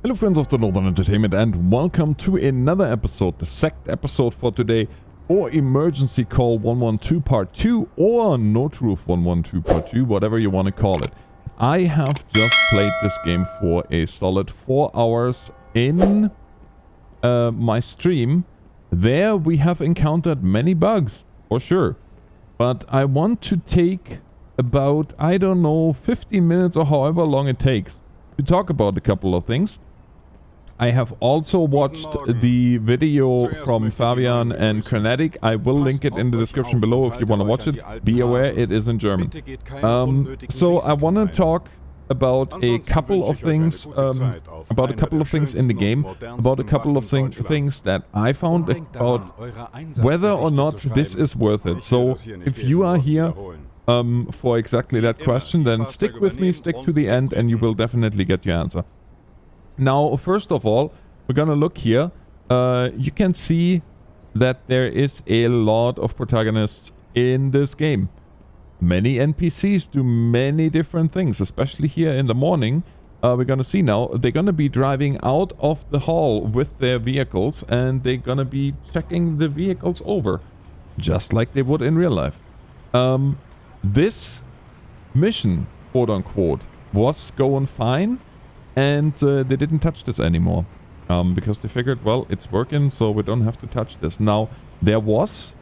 Hello friends of the Northern Entertainment and welcome to another episode, the second episode for today, or Emergency Call 112 Part 2 or Notruf 112 Part 2, whatever you want to call it. I have just played this game for a solid 4 hours in my stream. There we have encountered many bugs, for sure. But I want to take about, I don't know, 15 minutes or however long it takes to talk about a couple of things. I have also watched the video from Fabian and Kinetic. I will link it in the description below if you want to watch it. Be aware, it is in German. So I want to talk about a couple of things, in the game, about a couple of things that I found about whether or not this is worth it. So if you are here for exactly that question, then stick with me, stick to the end, and you will definitely get your answer. Now, first of all, we're gonna look here. You can see that there is a lot of protagonists in this game. Many NPCs do many different things, especially here in the morning. We're gonna see now, they're gonna be driving out of the hall with their vehicles and they're gonna be checking the vehicles over, just like they would in real life. This mission, quote unquote, was going fine. And they didn't touch this anymore because they figured, well, it's working, so we don't have to touch this. Now, there was,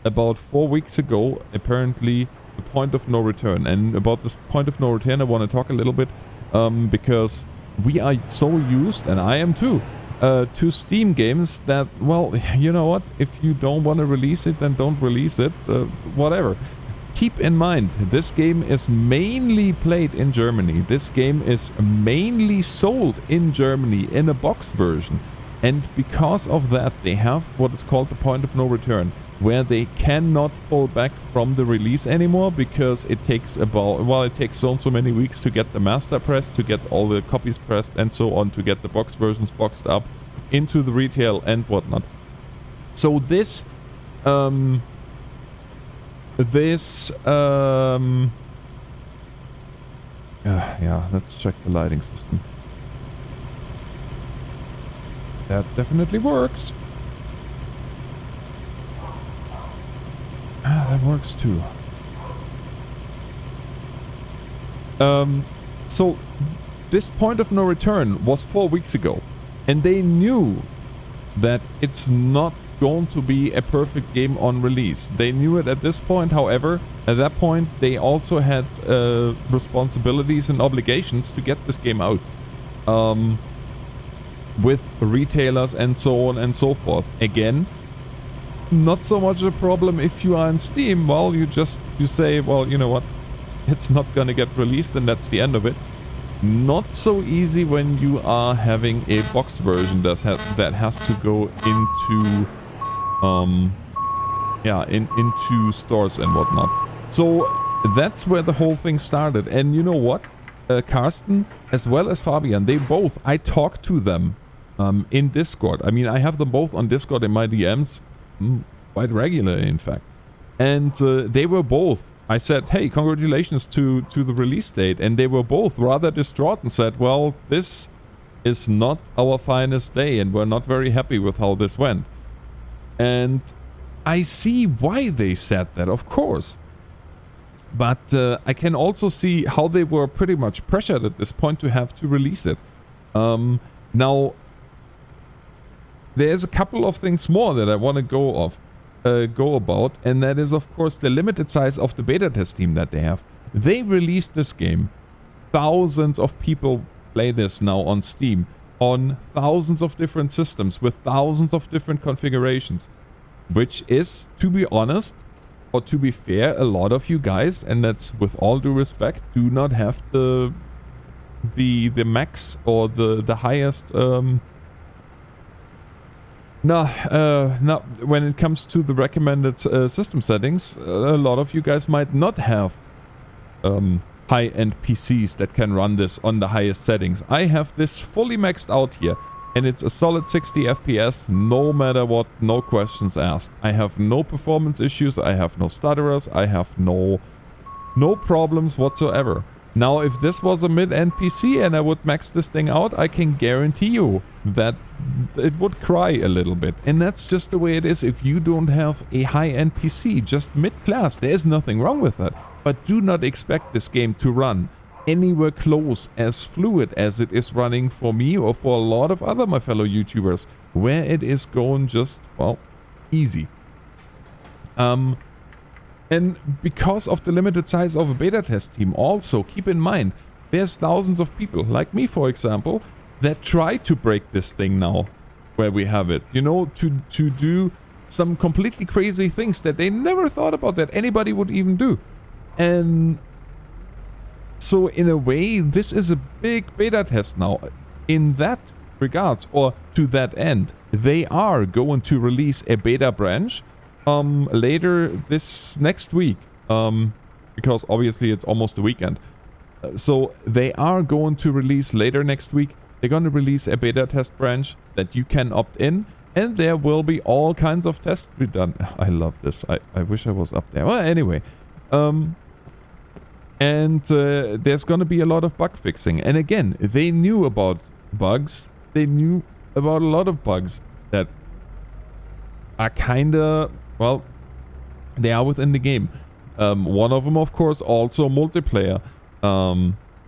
about 4 weeks ago, apparently, a point of no return. And about this point of no return, I want to talk a little bit because we are so used, and I am too, to Steam games that, well, you know what? If you don't want to release it, then don't release it, whatever. Keep in mind, this game is mainly played in Germany. This game is mainly sold in Germany in a box version. And because of that, they have what is called the point of no return, where they cannot pull back from the release anymore because it takes about, well, it takes so and so many weeks to get the master pressed, to get all the copies pressed and so on, to get the box versions boxed up into the retail and whatnot. So this, yeah, let's check the lighting system. That definitely works. That works too. So this point of no return was 4 weeks ago, and they knew that it's not going to be a perfect game on release. They knew it at this point. However, at that point they also had responsibilities and obligations to get this game out with retailers and so on and so forth. Again, not so much a problem if you are in Steam. Well, you say, well, you know what, it's not gonna get released and that's the end of it. Not so easy when you are having a box version that has to go into into stores and whatnot. So that's where the whole thing started. And you know what? Carsten as well as Fabian, they both, I talked to them in Discord. I mean, I have them both on Discord in my DMs quite regularly, in fact. And they were both, I said, hey, congratulations to the release date. And they were both rather distraught and said, well, this is not our finest day and we're not very happy with how this went. And I see why they said that, of course. But I can also see how they were pretty much pressured at this point to have to release it. Now, there's a couple of things more that I want to go about, and that is, of course, the limited size of the beta test team that they have. They released this game. Thousands of people play this now on Steam, on thousands of different systems with thousands of different configurations, which is, to be honest, or to be fair, a lot of you guys, and that's with all due respect, do not have the max or the highest when it comes to the recommended system settings. A lot of you guys might not have high-end PCs that can run this on the highest settings. I have this fully maxed out here, and it's a solid 60 FPS, no matter what, no questions asked. I have no performance issues, I have no stutterers, I have no problems whatsoever. Now, if this was a mid-end PC and I would max this thing out, I can guarantee you that it would cry a little bit. And that's just the way it is if you don't have a high-end PC, just mid-class. There's nothing wrong with that. But do not expect this game to run anywhere close as fluid as it is running for me or for a lot of other my fellow YouTubers, where it is going just, well, easy. And because of the limited size of a beta test team, also keep in mind, there's thousands of people, like me for example, that try to break this thing now, where we have it, you know, to do some completely crazy things that they never thought about that anybody would even do. And so in a way, this is a big beta test now. In that regards, or to that end, they are going to release a beta branch later this next week, because obviously it's almost the weekend. So they are going to release later next week. They're going to release a beta test branch that you can opt in, and there will be all kinds of tests be done. I love this. I wish I was up there. Well, anyway, and there's going to be a lot of bug fixing. And again, they knew about bugs. They knew about a lot of bugs that are kind of, well, they are within the game. One of them, of course, also multiplayer.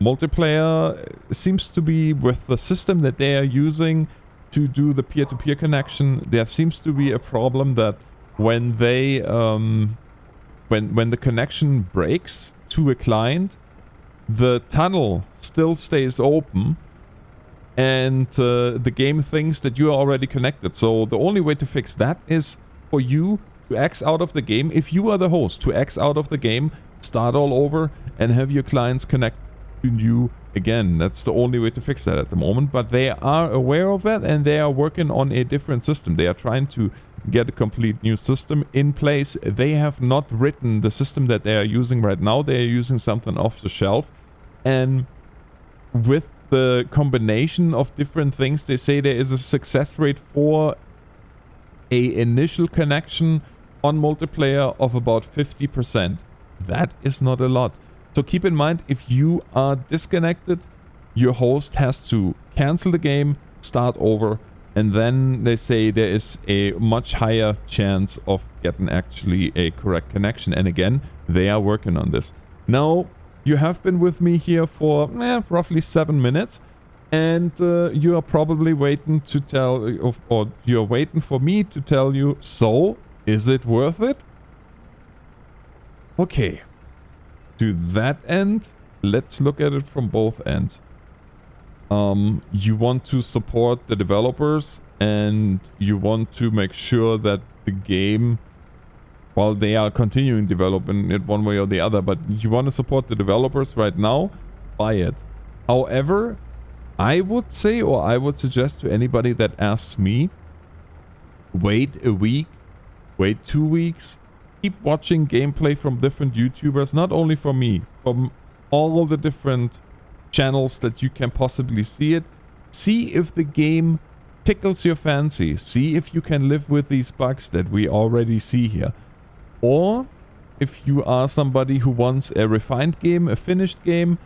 Multiplayer seems to be with the system that they are using to do the peer-to-peer connection. There seems to be a problem that when they, when the connection breaks to a client, the tunnel still stays open, and the game thinks that you are already connected. So the only way to fix that is for you to X out of the game. If you are the host, to X out of the game, start all over, and have your clients connect to you again. That's the only way to fix that at the moment. But they are aware of that, and they are working on a different system. They are trying to get a complete new system in place. They have not written the system that they are using right now. They are using something off the shelf, and with the combination of different things, they say there is a success rate for a initial connection on multiplayer of about 50%. That is not a lot. So keep in mind, if you are disconnected, your host has to cancel the game, start over, and then they say there is a much higher chance of getting actually a correct connection. And again, they are working on this. Now, you have been with me here for roughly 7 minutes, and you are probably waiting to tell, or you're waiting for me to tell you, so is it worth it? Okay. To that end, let's look at it from both ends. You want to support the developers, and you want to make sure that the game, while they are continuing developing it one way or the other, but you want to support the developers right now, buy it. However, I would say, or I would suggest to anybody that asks me, wait a week, wait 2 weeks, keep watching gameplay from different YouTubers, not only from me, from all the different channels that you can possibly see it. See if the game tickles your fancy. See if you can live with these bugs that we already see here. Or if you are somebody who wants a refined game, a finished game,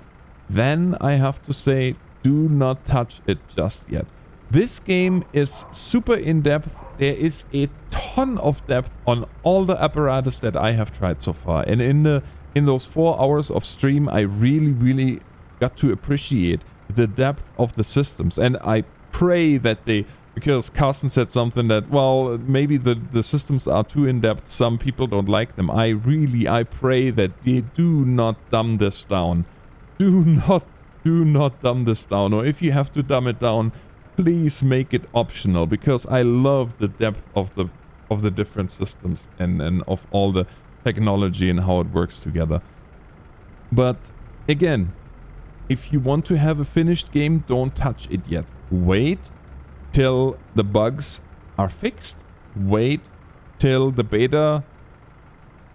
then I have to say, do not touch it just yet. This game is super in-depth. There is a ton of depth on all the apparatus that I have tried so far. And in those 4 hours of stream, I really got to appreciate the depth of the systems. And I pray that they, because Carsten said something that, well, maybe the systems are too in-depth, some people don't like them. I pray that they do not dumb this down. Do not dumb this down. Or if you have to dumb it down, please make it optional, because I love the depth of the different systems and of all the technology and how it works together. But again, if you want to have a finished game, don't touch it yet. Wait till the bugs are fixed. Wait till the beta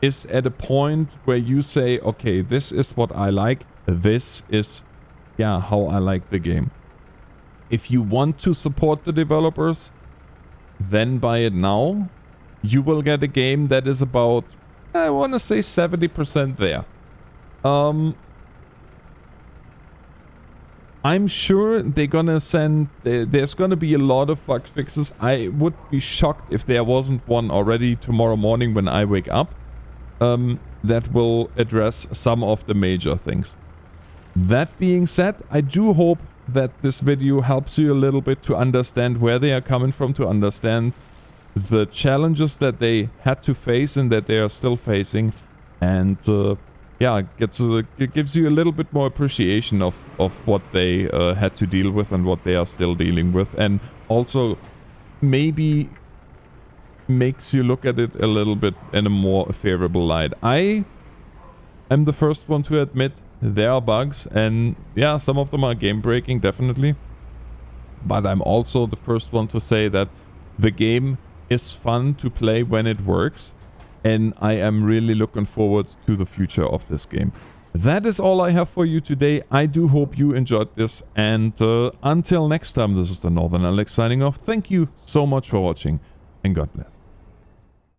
is at a point where you say, okay, this is what I like. This is, how I like the game. If you want to support the developers, then buy it now. You will get a game that is about, I want to say 70% there. I'm sure they're gonna send... There's gonna be a lot of bug fixes. I would be shocked if there wasn't one already tomorrow morning when I wake up. That will address some of the major things. That being said, I do hope that this video helps you a little bit to understand where they are coming from, to understand the challenges that they had to face and that they are still facing, and yeah, it gives you a little bit more appreciation of what they had to deal with and what they are still dealing with, and also maybe makes you look at it a little bit in a more favorable light. I am the first one to admit there are bugs, and yeah, some of them are game breaking, definitely, but I'm also the first one to say that the game is fun to play when it works, and I am really looking forward to the future of this game. That is all I have for you today. I do hope you enjoyed this, and until next time, this is the Northern Alex signing off. Thank you so much for watching, and God bless.